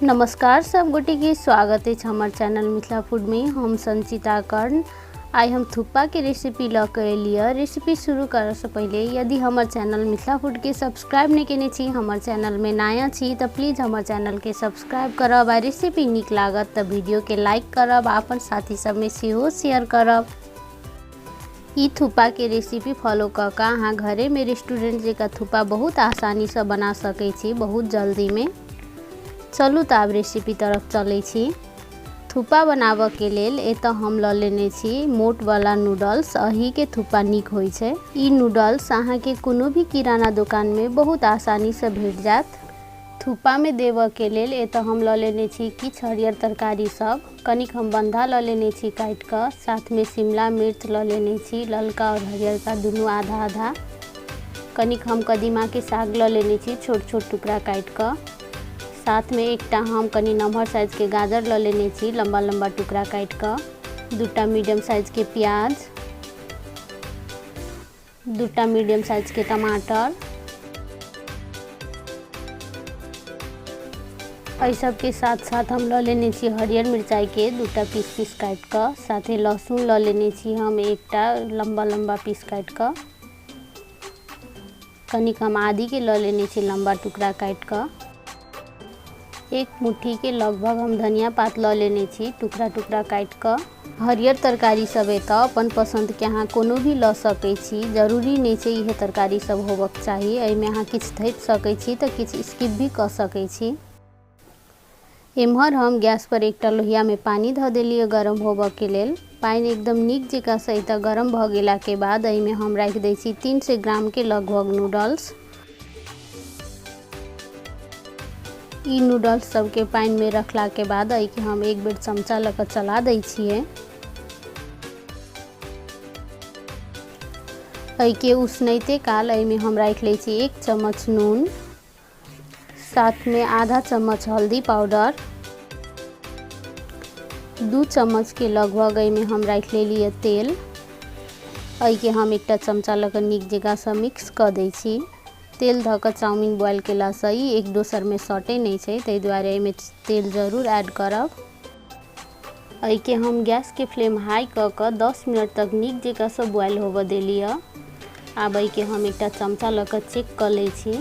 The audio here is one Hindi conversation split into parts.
नमस्कार सब गोटे के स्वागत है हमार चैनल मिथिला फूड में। हम संचिता कर्ण आई हम थुप्पा के रेसिपी ल के लिए। रेसिपी शुरू करे से पहले यदि हमार चैनल मिथिला फूड के सब्सक्राइब नहीं केने छी, हमार चैनल में नया छी तो प्लीज़ हमार चैनल के सब्सक्राइब करब। आ रेसिपी निक लागत तो वीडियो के लाइक करब, अपन साथी सब में सेहो शेयर करब। ई थुप्पा के रेसिपी फॉलो कर का अहाँ घरे में रेस्टोरेंट जैसा थुप्पा बहुत आसानी से बना सकै छी, बहुत जल्दी में। चलू तो आब रेसिपी तरफ चलै छी। थुप्पा बनाबऽ के लेल एतऽ हम ल लेने छी मोट वाला नूडल्स। अही के थुप्पा निक होइ छै। ई नूडल्स अहाँ के कोनो भी किराना दुकान में बहुत आसानी से भेट जात। थुप्पा में देबऽ के लेल एतऽ हम ल लेने छी किछ हरियर तरकारी सब। कनिक हम बंधा ल लेने छी काट कऽ, साथ में शिमला मिर्च ल लेने छी, ललका और हरियर का दुनू आधा आधा। कनिक हम कदीमा के साग ल लेने छी छोट छोट टुकड़ा काट कऽ। साथ में एकटा हम कनी नम्हर साइज के गाजर ल लेने छी लंबा लंबा टुकड़ा काट कऽ। दूटा मीडियम साइज के प्याज, दूटा मीडियम साइज के टमाटर, एहि सब के साथ साथ हम ल लेने छी हरियर मिरचाई के दूटा पीस पीस काट कऽ। साथे लहसुन ल लेने छी हम एकटा लंबा लंबा पीस काट कऽ। कनिक हम आदि के ल लेने छी लंबा टुकड़ा काट कऽ। एक मुट्ठी के लगभग हम धनिया पात ल लेने छी टुकड़ा टुकड़ा काट कऽ। हरियर तरकारी सब एतऽ अपन पसंद के अहाँ कोनो भी ल सकै छी, जरूरी नहीं छै इहे तरकारी सब होबक चाही। एहिमे अहाँ किछ थैप सकै छी तऽ किछ स्किप भी कऽ सकै छी। एम्हर हम गैस पर एकटा लोहिया में पानी धऽ देलियै गरम होबऽ के लेल। पानी एकदम नीक जकाँ से एतऽ गरम भऽ गेला के बाद एहिमे हम राखि दै छी 300 ग्राम के लगभग नूडल्स। ई नूडल्स सबके पानी में रखला के बाद एहि के हम एक बेर चमचा लऽ कऽ चला दै छियै। एहि के उसनैते काल एहिमे हम राखि लै छी 1 चम्मच नून, साथ में आधा चम्मच हल्दी पाउडर, 2 चम्मच के लगभग एहिमे हम राखि लेलियै तेल। एहि के हम एकटा चमचा लऽ कऽ नीक जकाँ से मिक्स कऽ दै छी। तेल धऽ कऽ चाउमीन बॉयल केलासँ ई एक दोसर में सटै नहीं छै, ताहि दुआरे एहिमे तेल जरूर ऐड करब। एहि के हम गैस के फ्लेम हाई कऽ कऽ 10 मिनट तक नीक जकाँ से बॉयल होबऽ देलियै। आब एहि के हम एकटा चमचा लऽ कऽ चेक कऽ लै छी।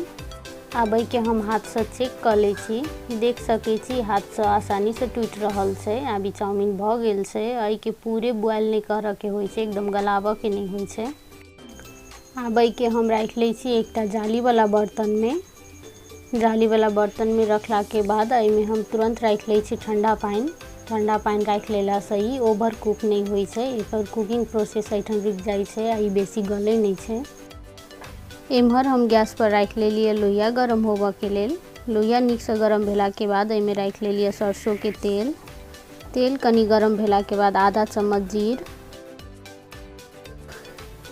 आब एहि के हम हाथ से चेक कऽ लै छी, देख सकै छी हाथ से आसानी से टूटि रहल छै। आब ई चाउमीन भऽ गेल छै। एहि के पूरे बॉयल नहीं करऽ के होइ छै, एकदम गलाबऽ के नहीं होइ छै। आब एहि के हम राखि लै छी एकटा जाली वाला बर्तन में। जाली वाला बर्तन में रखला के बाद एहिमे हम तुरंत राखि लै छी ठंडा पानी। ठंडा पानी राखि लेलासँ ई ओवर कुक नहीं होइ छै, एकर कुकिंग प्रोसेस एहिठाम रुकि जाइ छै आ ई बेसी गलै नहीं छै। एम्हर हम गैस पर राखि लेलियै लोहिया गरम होबऽ के लेल। लोहिया नीक से गरम भेला के बाद एहिमे राखि लेलियै सरसों के तेल। तेल कनी गरम भेला के बाद आधा चम्मच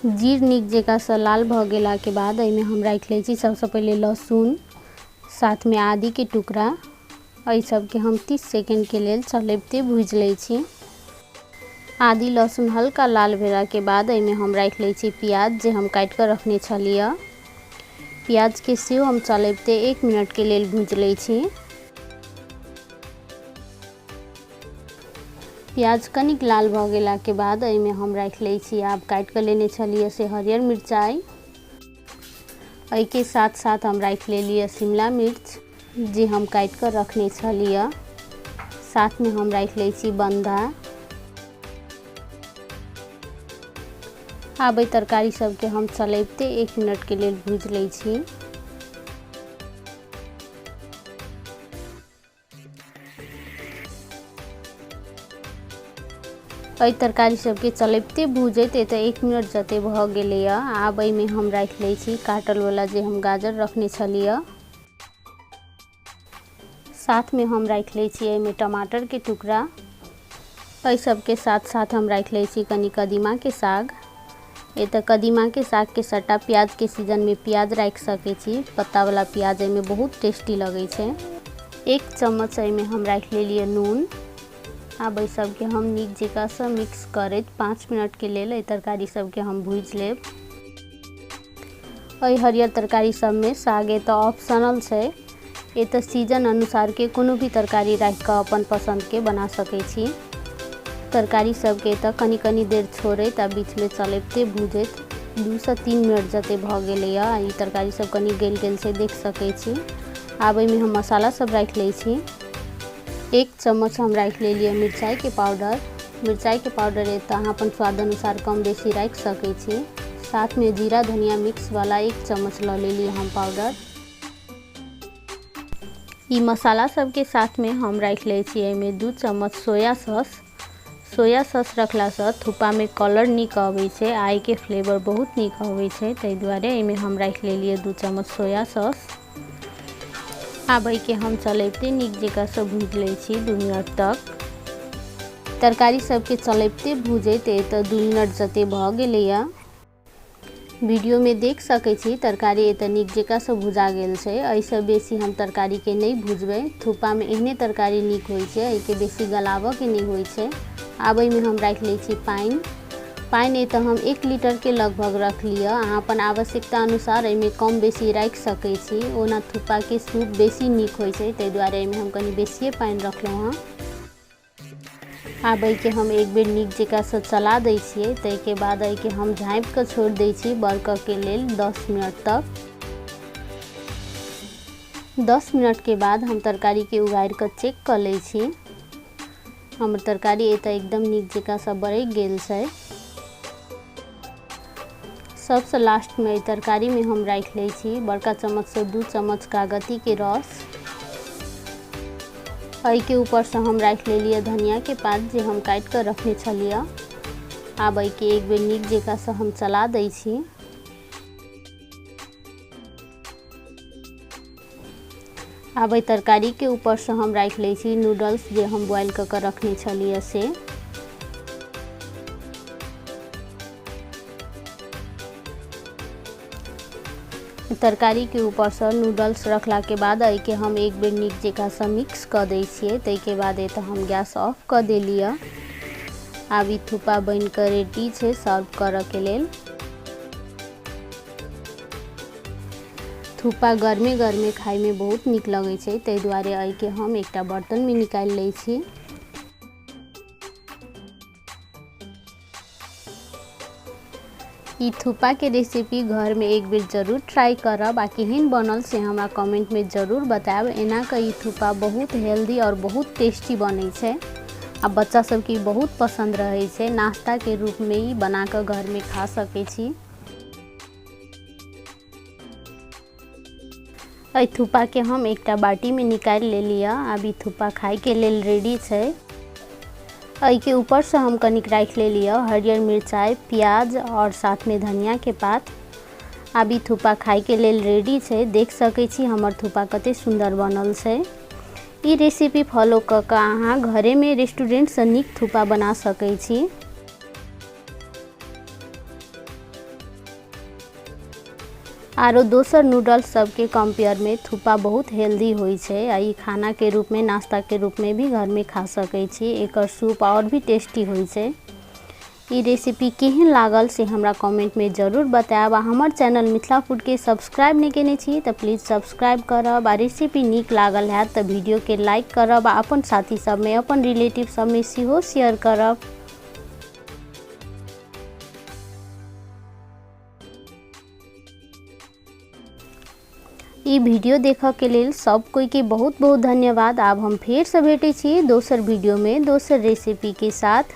जीर नीक जकाँ से लाल भऽ गेला के बाद एहिमे हम राखि लै छी सबसे पहले लहसुन, साथ में आदि के टुकड़ा। एहि सब के हम 30 सेकेंड के लेल चलैबते भूजि लै छी। आदि लहसुन हल्का लाल भेला के बाद एहिमे हम राखि लै छी प्याज जे हम काटि कऽ रखने छलियै। प्याज के सेहो हम चलैबते 1 मिनट के लेल भूजि लै छी। प्याज कनिक लाल भऽ गेला के बाद एहिमे हम राखि लै छी आब काटि कऽ लेने छलियै से हरियर मिरचाई। एहि के साथ साथ हम राखि लेलियै शिमला मिर्च जे हम काटि कऽ रखने छलियै। साथ में हम राखि लै छी बंधा। आब एहि तरकारी सबके हम चलैबते 1 मिनट के लेल भूजि लै छी। एहि तरकारी सबके चलैबते भूजैत एतऽ 1 मिनट जते भऽ गेलैए। आब एहिमे हम राखि लै छी काटल वाला जे हम गाजर रखने छलियै। साथ में हम राखि लै छी एहिमे टमाटर के टुकड़ा। एहि सब के साथ साथ हम राखि लै छी कनी कदीमा के साग। एतऽ कदीमा के साग के सट्टा प्याज के सीजन में प्याज राखि सकै छी। पत्ता वाला प्याज एहिमे बहुत टेस्टी लगै छै। 1 चम्मच एहिमे हम राखि लेलियै नून। आब एहि सबके हम नीक जकाँ से मिक्स करैत 5 मिनट के लेल एहि तरकारी सबके हम भूजि लेब। एहि हरियर तरकारी सब में साग एतऽ ऑप्शनल छै, ए तो सीजन अनुसार के कोनो भी तरकारी रख कर अपन पसंद के बना सकै छी। तरकारी सबके तो कनी कनी देर छोड़ैत आ बीच में चलैते भूजैत 2 से 3 मिनट जते भ गेलै या। ई तरकारी सब कनी गल गेल से देख सकै छी। आब एहिमे हम मसाला सब राख लै छी। 1 चम्मच हम राख लेलिए मिरचाई के पाउडर। मिरचाई के पाउडर है तो अहाँ अपन स्वाद अनुसार कम बेसी राख सकै छी। साथ में जीरा धनिया मिक्स वाला 1 चम्मच ल लेलिए हम पाउडर। ई मसाला सब के साथ में हम राख लै छी एहिमे 2 चम्मच सोया सॉस। सोया सॉस रखला से थुप्पा में कलर नीक आबै छै, आई के फ्लेवर बहुत नीक आबै छै, ताहि दुआरे एहिमे हम राख लेलिए 2 चम्मच सोया सॉस। आब के हम चलैते नीक जकाँ से भूज लै छी 2 मिनट तक। तरकारी सबके चलैते भूजैत तो 2 मिनट जते भ गेलै या। वीडियो में देख सकै छी तरकारी एत नीक जकाँ से भुजा गेल छै। ऐसे बेसी हम तरकारी के नहीं भुजबै। थुप्पा में एहने तरकारी नीक होइ छै, एके बेसी गलाबऽ के नहीं होइ छै। आब में हम राख लै छी पानी। पानी तो हम 1 लीटर के लगभग रख लिया। अहाँ अपन आवश्यकता अनुसार एहिमे कम बेसी राख सकै छी। ओना थुप्पा के सूप बेसी नीक होइ छै, ताहि दुआरे एहिमे हम कनी बेसिए पानी रखलहुँ हँ। आब के हम एक बेर नीक जकाँ से चला दै छियै। ताहिके बाद के हम झाँपि कऽ छोड़ि दै छी बरकऽ के लेल 10 मिनट तक। 10 मिनट के बाद हम तरकारी के उगारि कऽ चेक कऽ लै छी। हमर तरकारी एत एकदम नीक जकाँ से बरकि गेल छै। सबसे लास्ट में तरकारी में हम राख लै छी बड़का चम्मच से 2 चम्मच कागती के रस। एहि के ऊपर से हम राख लेलिए धनिया के पात जे हम काट कर रखने छलिए। आब के एक बेर नीक जकाँ से हम चला दै छी। आब तरकारी के ऊपर से हम राख लै छी नूडल्स जे हम बॉयल कऽ के रखने छलिए से। तरकारी के ऊपर से नूडल्स रखला के बाद के हम एक बेर नीक जकाँ से मिक्स कर दै छियै। ताहिके बाद एतऽ हम गैस ऑफ कर देलिए। आब ई थुप्पा बन कर रेडी छै सर्व करऽ के लेल। थुप्पा गर्मे गर्मे खाय में बहुत नीक लगै छै, ताहि दुआरे एहि के हम एकटा बर्तन में निकालि लै छी। ई थुप्पा के रेसिपी घर में एक बेर जरूर ट्राई करब आ केहन बनल से हमरा कमेंट में जरूर बताएब। एना के ई थुप्पा बहुत हेल्दी और बहुत टेस्टी बनै छै आ बच्चा सबके बहुत पसंद रहै छै। नाश्ता के रूप में ई बना के घर में खा सकै छी। एहि थुप्पा के हम एकटा बाटी में निकालि लेलिए। आब ई थुप्पा खाय के लेल रेडी छै। एहि के ऊपर से हम कनिक राख लेलिए हरियर मिरचाई, प्याज और साथ में धनिया के पात। आब ई थुप्पा खाय के लेल रेडी छै। देख सकै छी हमर थुप्पा कते सुंदर बनल छै। ई रेसिपी फॉलो कऽ के अहाँ घरे में रेस्टोरेंट से नीक थुप्पा बना सकै छी। आरो दोसर नूडल्स सब के कंपेयर में थुप्पा बहुत हेल्दी होइ छै आ ई खाना के रूप में नाश्ता के रूप में भी घर में खा सकै छी। एकर सूप और भी टेस्टी होइ छै। ई रेसिपी केहन लागल से हमरा कमेंट में जरूर बताएब। आ हमर चैनल मिथिला फूड के सब्सक्राइब नहीं केने छी तो प्लीज सब्सक्राइब करब। आ रेसिपी नीक लागल है तो वीडियो के लाइक करब आ अपन साथी सब में अपन रिलेटिव सब में सेहो शेयर करब। ई वीडियो देखऽ के लेल सब कोई के बहुत बहुत धन्यवाद। आब हम फेर से भेटै छी दोसर वीडियो में दोसर रेसिपी के साथ।